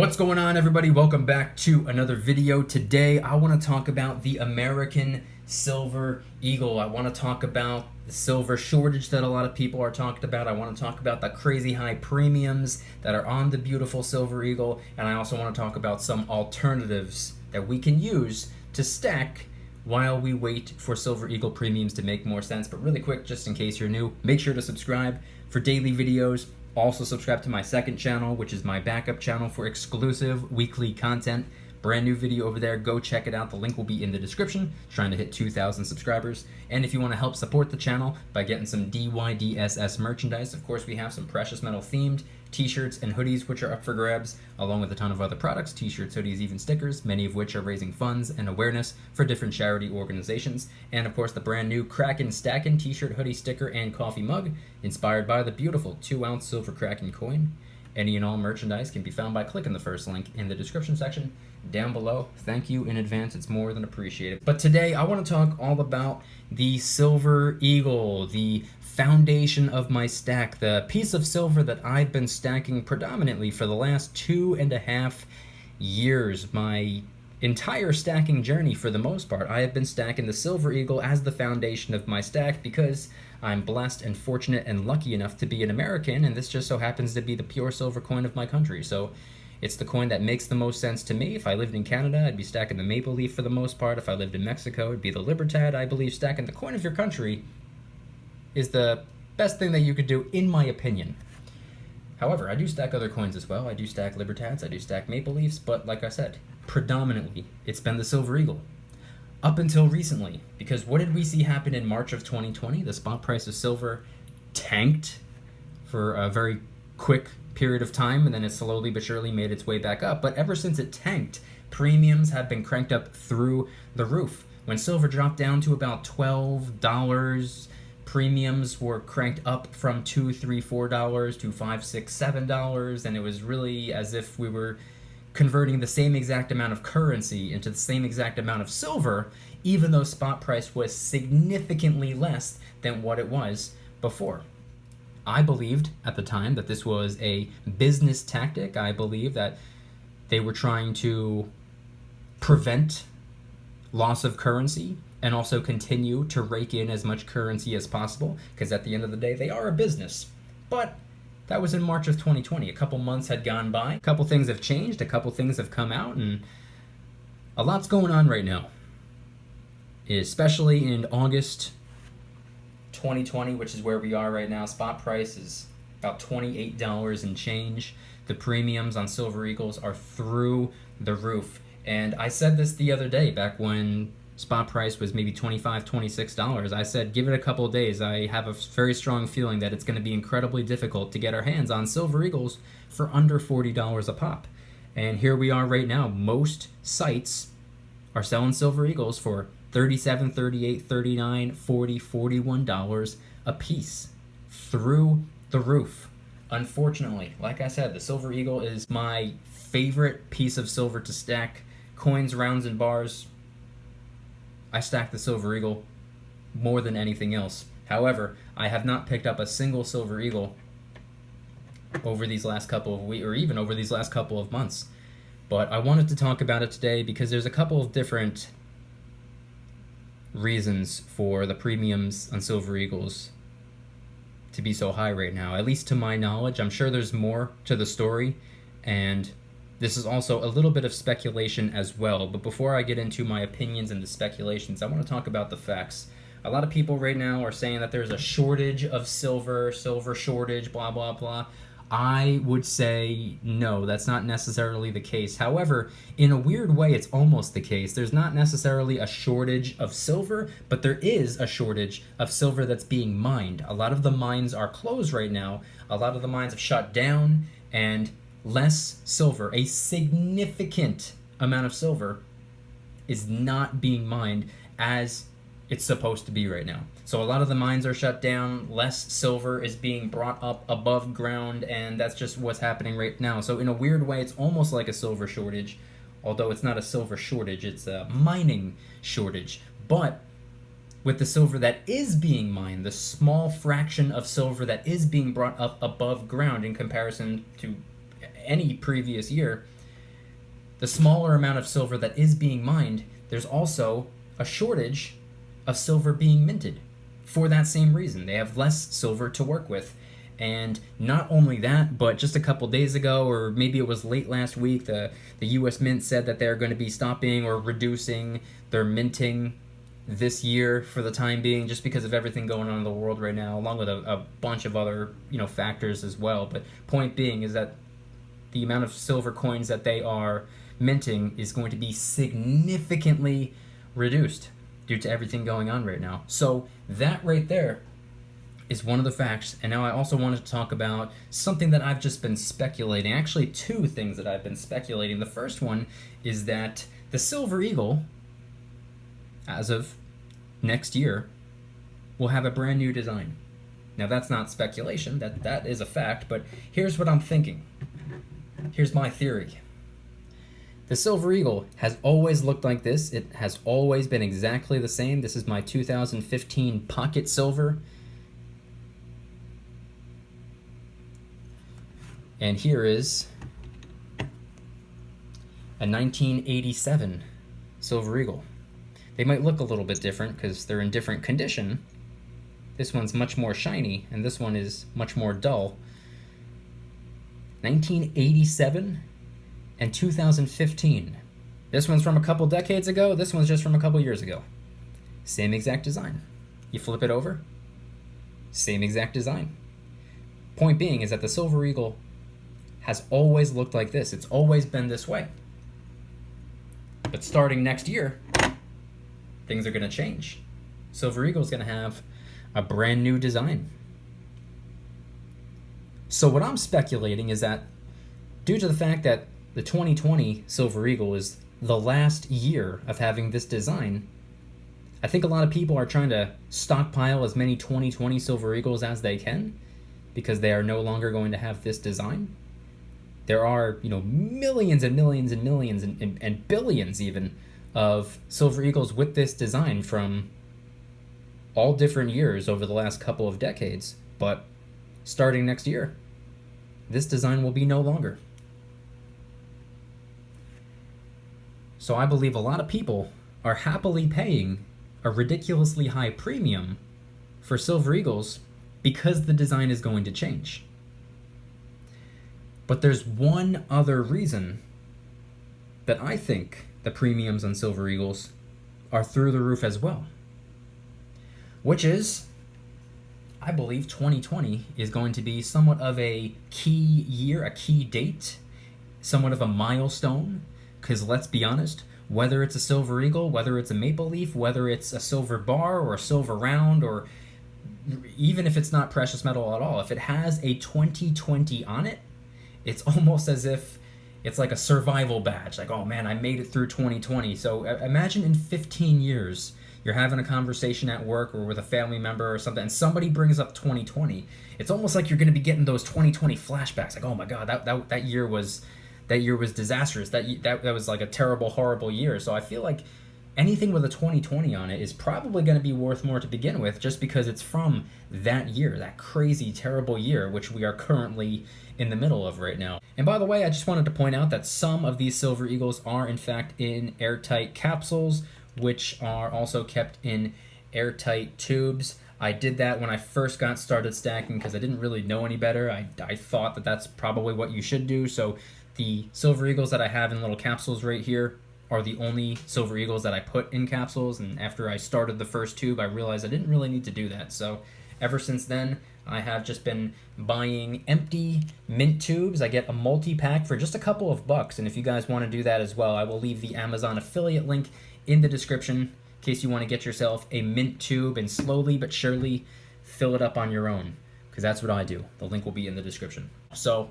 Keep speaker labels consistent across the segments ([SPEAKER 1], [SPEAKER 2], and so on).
[SPEAKER 1] What's going on, everybody? Welcome back to another video. Today I want to talk about the American silver eagle. I want to talk about the silver shortage that a lot of people are talking about. I want to talk about the crazy high premiums that are on the beautiful silver eagle, and I also want to talk about some alternatives that we can use to stack while we wait for silver eagle premiums to make more sense. But really quick, just in case you're new, make sure to subscribe for daily videos. Also subscribe to my second channel, which is my backup channel for exclusive weekly content. Brand new video over there. Go check it out. The link will be in the description. Trying to hit 2,000 subscribers. And if you want to help support the channel by getting some DYDSS merchandise, of course we have some precious metal themed t-shirts and hoodies which are up for grabs, along with a ton of other products, t-shirts, hoodies, even stickers, many of which are raising funds and awareness for different charity organizations. And of course the brand new Kraken Stackin' t-shirt, hoodie, sticker, and coffee mug, inspired by the beautiful 2-ounce silver Kraken coin. Any and all merchandise can be found by clicking the first link in the description section down below. Thank you in advance, it's more than appreciated. But today I want to talk all about the silver eagle, the foundation of my stack, the piece of silver that I've been stacking predominantly for the last 2.5 years. My entire stacking journey, for the most part, I have been stacking the silver eagle as the foundation of my stack because I'm blessed and fortunate and lucky enough to be an American, and this just so happens to be the pure silver coin of my country. So it's the coin that makes the most sense to me. If I lived in Canada, I'd be stacking the maple leaf for the most part. If I lived in Mexico, it'd be the Libertad. I believe stacking the coin of your country is the best thing that you could do, in my opinion. However, I do stack other coins as well. I do stack Libertads, I do stack maple leafs, but like I said, predominantly it's been the silver eagle. Up until recently, because what did we see happen in March of 2020? The spot price of silver tanked for a very quick period of time, and then it slowly but surely made its way back up. But ever since it tanked, premiums have been cranked up through the roof. When silver dropped down to about $12, premiums were cranked up from $2, $3, $4 to $5, $6, $7, and it was really as if we were converting the same exact amount of currency into the same exact amount of silver, even though spot price was significantly less than what it was before. I believed at the time that this was a business tactic. I believe that they were trying to prevent loss of currency and also continue to rake in as much currency as possible, because at the end of the day, they are a business. But that was in March of 2020. A couple months had gone by, a couple things have changed, a couple things have come out, and a lot's going on right now. Especially in August 2020, which is where we are right now, spot price is about $28 and change. The premiums on silver eagles are through the roof. And I said this the other day, back when spot price was maybe $25, $26. I said, give it a couple of days. I have a very strong feeling that it's going to be incredibly difficult to get our hands on silver eagles for under $40 a pop. And here we are right now. Most sites are selling silver eagles for $37, $38, $39, $40, $41 a piece, through the roof. Unfortunately, like I said, the silver eagle is my favorite piece of silver to stack. Coins, rounds, and bars, I stack the silver eagle more than anything else. However, I have not picked up a single silver eagle over these last couple of weeks, or even over these last couple of months. But I wanted to talk about it today because there's a couple of different reasons for the premiums on silver eagles to be so high right now, at least to my knowledge. I'm sure there's more to the story, and this is also a little bit of speculation as well. But before I get into my opinions and the speculations, I want to talk about the facts. A lot of people right now are saying that there's a shortage of silver shortage, blah, blah, blah. I would say no, that's not necessarily the case. However, in a weird way, it's almost the case. There's not necessarily a shortage of silver, but there is a shortage of silver that's being mined. A lot of the mines are closed right now. A lot of the mines have shut down, and less silver, a significant amount of silver, is not being mined as it's supposed to be right now. So a lot of the mines are shut down, less silver is being brought up above ground, and that's just what's happening right now. So in a weird way, it's almost like a silver shortage, although it's not a silver shortage, it's a mining shortage. But with the silver that is being mined, the small fraction of silver that is being brought up above ground in comparison to any previous year, the smaller amount of silver that is being mined, there's also a shortage of silver being minted for that same reason. They have less silver to work with. And not only that, but just a couple days ago, or maybe it was late last week, the U.S. Mint said that they're going to be stopping or reducing their minting this year for the time being, just because of everything going on in the world right now, along with a bunch of other factors as well. But point being is that the amount of silver coins that they are minting is going to be significantly reduced due to everything going on right now. So that right there is one of the facts. And now I also wanted to talk about something that I've just been speculating. Actually, two things that I've been speculating. The first one is that the Silver Eagle, as of next year, will have a brand new design. Now that's not speculation, that is a fact, but here's what I'm thinking. Here's my theory. The Silver Eagle has always looked like this. It has always been exactly the same. This is my 2015 Pocket Silver. And here is a 1987 Silver Eagle. They might look a little bit different because they're in different condition. This one's much more shiny, and this one is much more dull. 1987 and 2015. This one's from a couple decades ago, this one's just from a couple years ago. Same exact design. You flip it over, same exact design. Point being is that the Silver Eagle has always looked like this. It's always been this way. But starting next year, things are going to change. Silver Eagle is going to have a brand new design. So what I'm speculating is that due to the fact that the 2020 Silver Eagle is the last year of having this design, I think a lot of people are trying to stockpile as many 2020 Silver Eagles as they can because they are no longer going to have this design. There are, millions and millions and millions and billions even of Silver Eagles with this design from all different years over the last couple of decades. But starting next year, this design will be no longer. So I believe a lot of people are happily paying a ridiculously high premium for Silver Eagles because the design is going to change. But there's one other reason that I think the premiums on Silver Eagles are through the roof as well, which is, I believe 2020 is going to be somewhat of a key year, a key date, somewhat of a milestone, because let's be honest, whether it's a Silver Eagle, whether it's a maple leaf, whether it's a silver bar or a silver round, or even if it's not precious metal at all, if it has a 2020 on it, it's almost as if it's like a survival badge. Like, oh man, I made it through 2020. So imagine in 15 years, you're having a conversation at work or with a family member or something, and somebody brings up 2020. It's almost like you're going to be getting those 2020 flashbacks. Like, oh my God, that year was disastrous. That was like a terrible, horrible year. So I feel like anything with a 2020 on it is probably going to be worth more to begin with, just because it's from that year, that crazy, terrible year, which we are currently in the middle of right now. And by the way, I just wanted to point out that some of these Silver Eagles are in fact in airtight capsules, which are also kept in airtight tubes. I did that when I first got started stacking because I didn't really know any better. I thought that that's probably what you should do. So the Silver Eagles that I have in little capsules right here are the only Silver Eagles that I put in capsules, and after I started the first tube, I realized I didn't really need to do that. So ever since then, I have just been buying empty mint tubes. I get a multi-pack for just a couple of bucks, and if you guys want to do that as well, I will leave the Amazon affiliate link in the description in case you want to get yourself a mint tube and slowly but surely fill it up on your own, because that's what I do. The link will be in the description. So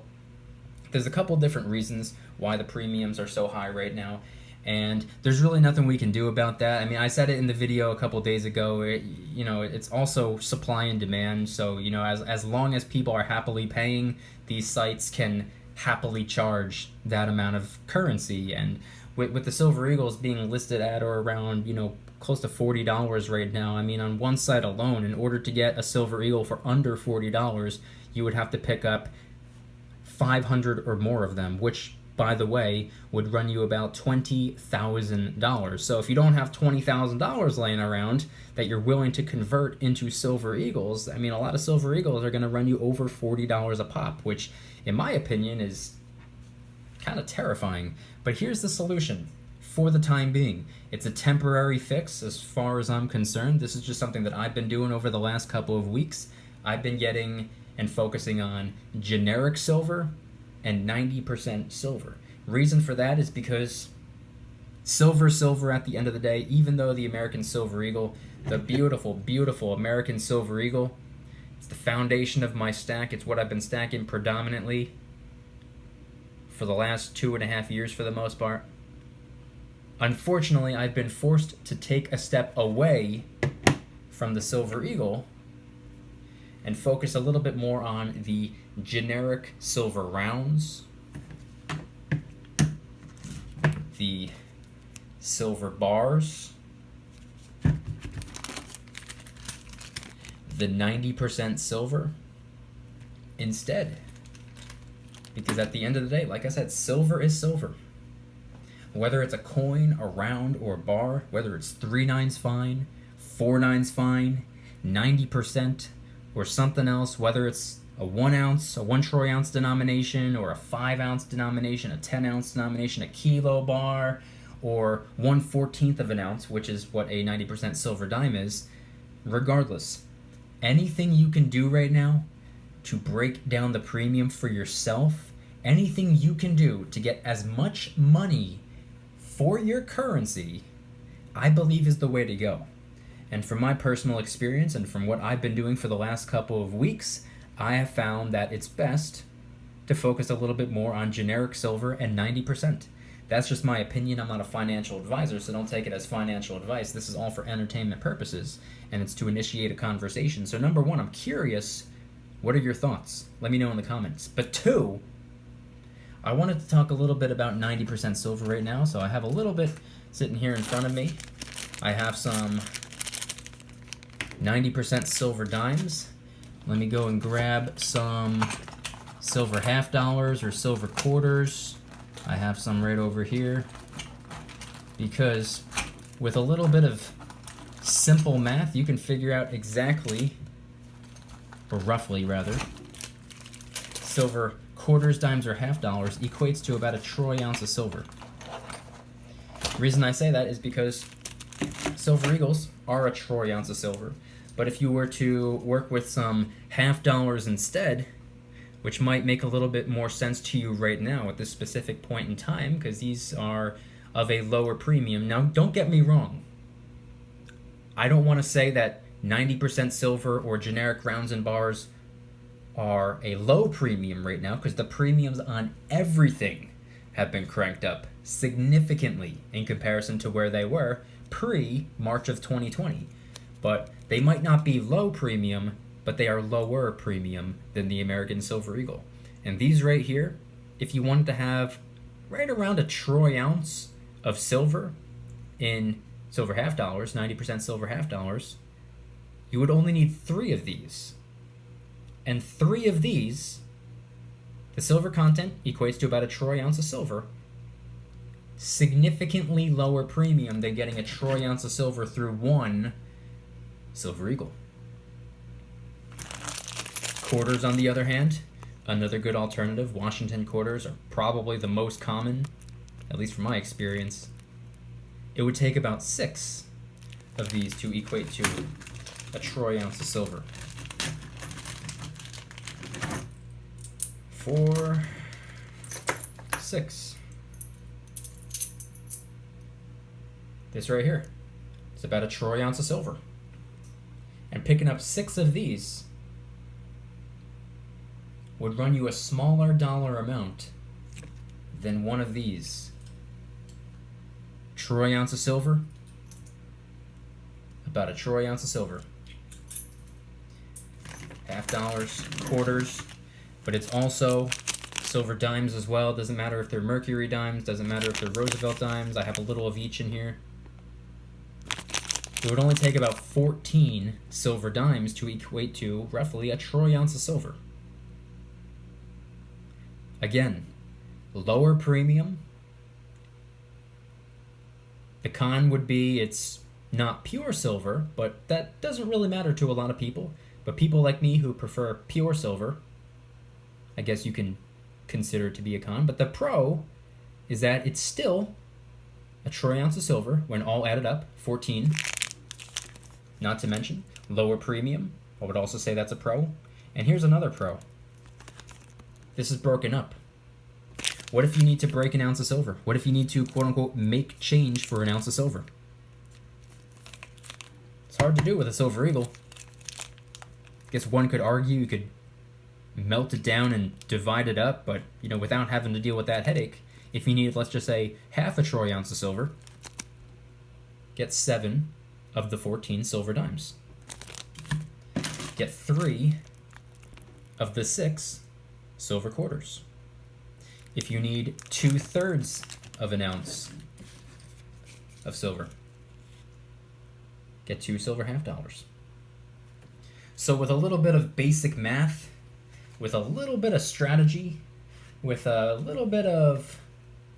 [SPEAKER 1] there's a couple different reasons why the premiums are so high right now, and there's really nothing we can do about that. I mean, I said it in the video a couple days ago, it's also supply and demand. So, as long as people are happily paying, these sites can happily charge that amount of currency. And with the Silver Eagles being listed at or around, close to $40 right now, I mean, on one site alone, in order to get a Silver Eagle for under $40, you would have to pick up 500 or more of them, which by the way, would run you about $20,000. So if you don't have $20,000 laying around that you're willing to convert into Silver Eagles, I mean, a lot of Silver Eagles are going to run you over $40 a pop, which in my opinion is kind of terrifying. But here's the solution for the time being. It's a temporary fix as far as I'm concerned. This is just something that I've been doing over the last couple of weeks. I've been getting and focusing on generic silver and 90% silver. Reason for that is because silver at the end of the day, even though the American Silver Eagle, the beautiful, beautiful American Silver Eagle, it's the foundation of my stack. It's what I've been stacking predominantly for the last 2.5 years for the most part. Unfortunately, I've been forced to take a step away from the Silver Eagle and focus a little bit more on the generic silver rounds, the silver bars, the 90% silver instead. Because at the end of the day, like I said, silver is silver. Whether it's a coin, a round, or a bar, whether it's 3 nines fine, 4 nines fine, 90%, or something else, whether it's a 1 ounce, a 1 troy ounce denomination, or a 5 ounce denomination, a 10 ounce denomination, a kilo bar, or 1/14 of an ounce, which is what a 90% silver dime is, regardless, anything you can do right now to break down the premium for yourself, anything you can do to get as much money for your currency, I believe is the way to go. And from my personal experience and from what I've been doing for the last couple of weeks, I have found that it's best to focus a little bit more on generic silver and 90%. That's just my opinion. I'm not a financial advisor, so don't take it as financial advice. This is all for entertainment purposes, and it's to initiate a conversation. So number one, I'm curious, what are your thoughts? Let me know in the comments. But two, I wanted to talk a little bit about 90% silver right now, so I have a little bit sitting here in front of me. I have some 90% silver dimes. Let me go and grab some silver half dollars or silver quarters. I have some right over here because with a little bit of simple math, you can figure out exactly, or roughly rather, silver quarters, dimes, or half dollars equates to about a troy ounce of silver. The reason I say that is because Silver Eagles are a troy ounce of silver. But if you were to work with some half dollars instead, which might make a little bit more sense to you right now at this specific point in time, because these are of a lower premium. Now, don't get me wrong. I don't want to say that 90% silver or generic rounds and bars are a low premium right now, because the premiums on everything have been cranked up significantly in comparison to where they were pre-March of 2020. But they might not be low premium, but they are lower premium than the American Silver Eagle. And these right here, if you wanted to have right around a troy ounce of silver in silver half dollars, 90% silver half dollars, you would only need 3 of these. And 3 of these, the silver content equates to about a troy ounce of silver, significantly lower premium than getting a troy ounce of silver through 1 Silver Eagle. Quarters, on the other hand, another good alternative. Washington quarters are probably the most common, at least from my experience. It would take about 6 of these to equate to a troy ounce of silver. 4, 6. This right here, it's about a troy ounce of silver. And picking up 6 of these would run you a smaller dollar amount than 1 of these. Troy ounce of silver, about a troy ounce of silver. Half dollars, quarters, but it's also silver dimes as well. Doesn't matter if they're Mercury dimes, doesn't matter if they're Roosevelt dimes. I have a little of each in here. It would only take about 14 silver dimes to equate to roughly a troy ounce of silver. Again, Lower premium. The con would be it's not pure silver, but that doesn't really matter to a lot of people. But people like me who prefer pure silver, I guess you can consider it to be a con. But the pro is that it's still a troy ounce of silver when all added up, 14. Not to mention lower premium. I would also say that's a pro. And here's another pro. This is broken up. What if you need to break an ounce of silver? What if you need to, quote unquote, make change for an ounce of silver? It's hard to do with a silver eagle. I guess one could argue you could melt it down and divide it up, but, you know, without having to deal with that headache. If you need, let's just say, half a troy ounce of silver, get 7 of the 14 silver dimes. Get 3 of the 6 silver quarters. If you need 2/3 of an ounce of silver, get 2 silver half dollars. So with a little bit of basic math, with a little bit of strategy, with a little bit of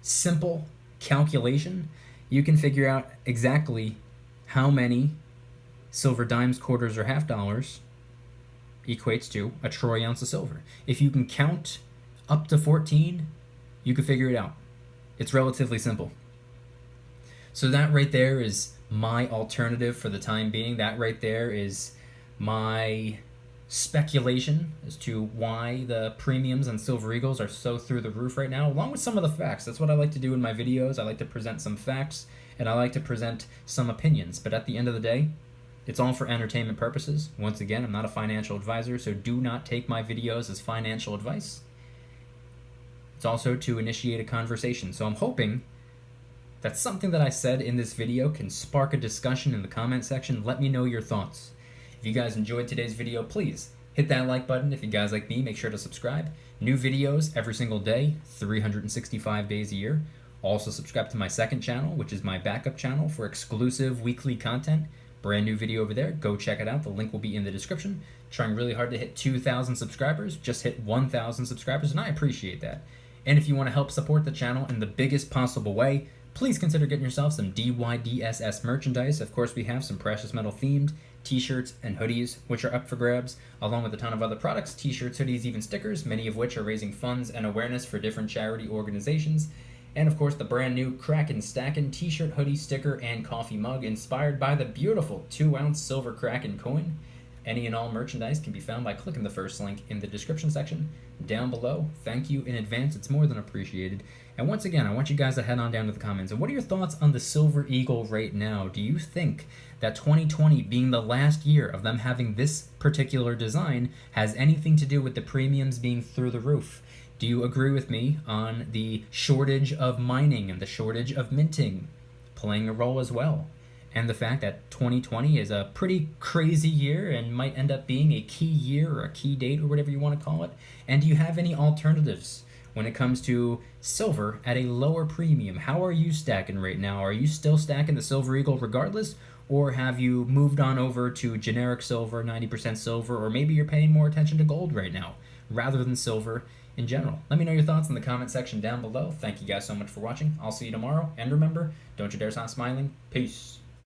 [SPEAKER 1] simple calculation, you can figure out exactly how many silver dimes, quarters, or half dollars equates to a troy ounce of silver. If you can count up to 14, you can figure it out. It's relatively simple. So that right there is my alternative for the time being. That right there is my speculation as to why the premiums on silver eagles are so through the roof right now, along with some of the facts. That's what I like to do in my videos. I like to present some facts, and I like to present some opinions. But at the end of the day, it's all for entertainment purposes. Once again, I'm not a financial advisor, so do not take my videos as financial advice. It's also to initiate a conversation. So I'm hoping that something that I said in this video can spark a discussion in the comment section. Let me know your thoughts. If you guys enjoyed today's video, please hit that like button. If you guys like me, make sure to subscribe. New videos every single day, 365 days a year. Also subscribe to my second channel, which is my backup channel for exclusive weekly content. Brand new video over there. Go check it out. The link will be in the description. Trying really hard to hit 2,000 subscribers. Just hit 1,000 subscribers, and I appreciate that. And if you want to help support the channel in the biggest possible way, please consider getting yourself some DYDSS merchandise. Of course, we have some precious metal themed t-shirts and hoodies, which are up for grabs, along with a ton of other products, t-shirts, hoodies, even stickers, many of which are raising funds and awareness for different charity organizations. And of course, the brand new Kraken Stackin' t-shirt, hoodie, sticker, and coffee mug inspired by the beautiful 2-ounce silver Kraken coin. Any and all merchandise can be found by clicking the first link in the description section down below. Thank you in advance. It's more than appreciated. And once again, I want you guys to head on down to the comments. And what are your thoughts on the Silver Eagle right now? Do you think that 2020 being the last year of them having this particular design has anything to do with the premiums being through the roof? Do you agree with me on the shortage of mining and the shortage of minting playing a role as well? And the fact that 2020 is a pretty crazy year and might end up being a key year or a key date or whatever you want to call it. And do you have any alternatives when it comes to silver at a lower premium? How are you stacking right now? Are you still stacking the Silver Eagle regardless? Or have you moved on over to generic silver, 90% silver, or maybe you're paying more attention to gold right now rather than silver in general? Let me know your thoughts in the comment section down below. Thank you guys so much for watching. I'll see you tomorrow. And remember, don't you dare stop smiling. Peace.